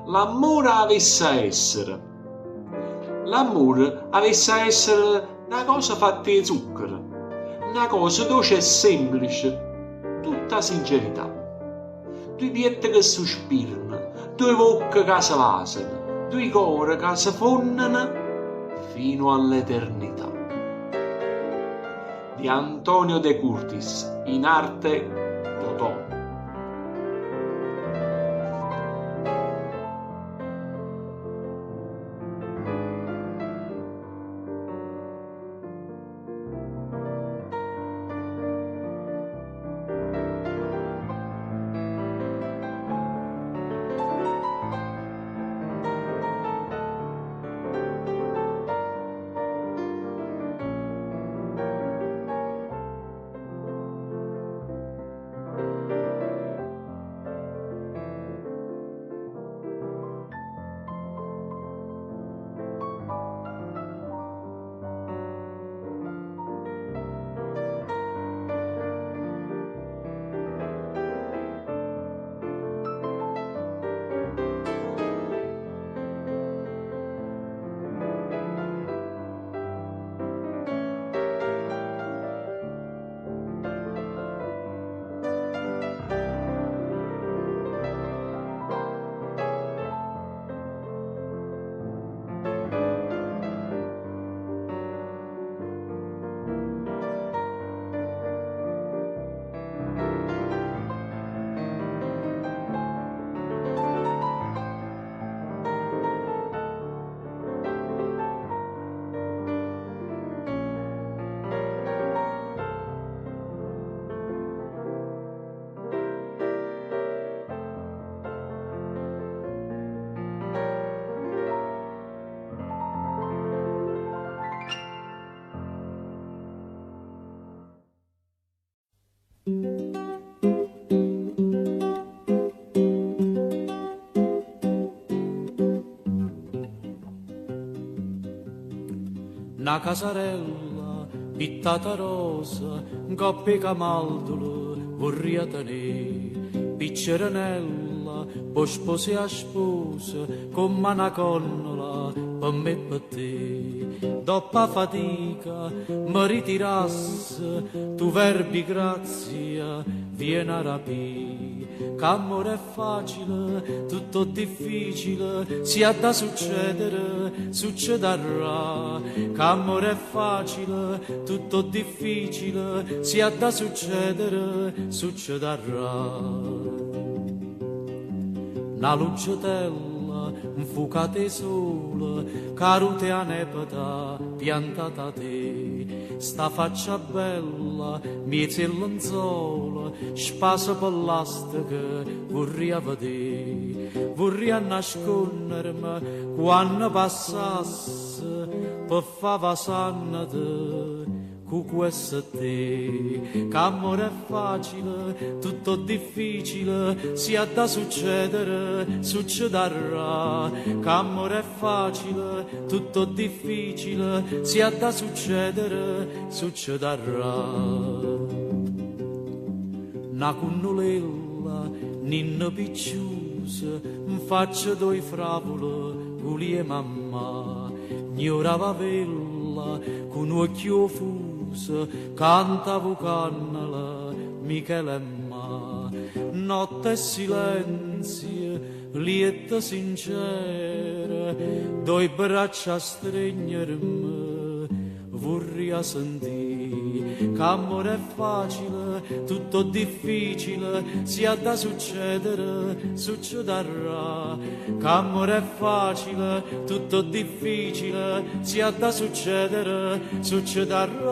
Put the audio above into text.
l'amore avesse a essere. L'amore avesse a essere una cosa fatta di zucchero, una cosa dolce e semplice, tutta sincerità. Due piedi che sospirano, due bocche che si vasano, due cuori che si fondono fino all'eternità. Di Antonio De Curtis, in arte Totò. Una casarella pittata rosa, un coppia camaldolo vorria tenere, picceranella, poi sposi a sposa, come una connola per me e per te. Dopo fatica mi ritirasse, tu verbi grazia, vieni a rapire. Che è facile, tutto difficile, si ha da succedere, succederà. Che è facile, tutto difficile, si ha da succedere, succederà. Una lucciatella, un fucate sole, carute a nepeta, piantata a te. Sta faccia bella, miezza il lenzuolo, spasa per l'astica, vorrei vedere. Vorrei nascondermi quando passasse, per fava sannate. Con questo te, che amore è facile, tutto difficile, si ha da succedere, succederà. Che amore è facile, tutto difficile, si ha da succedere, succederà. Una cunnolella, ninna picciusa, in faccia due favole, culi e mamma, ignorava vella, con un occhio fuso, cantavo cannala, Michelemma, notte e silenzio, lieta sincera, due braccia a stringermi, vorrei sentire, che amore è facile, tutto difficile, si ha da succedere, succederà. Che amore è facile, tutto difficile, si ha da succedere, succederà.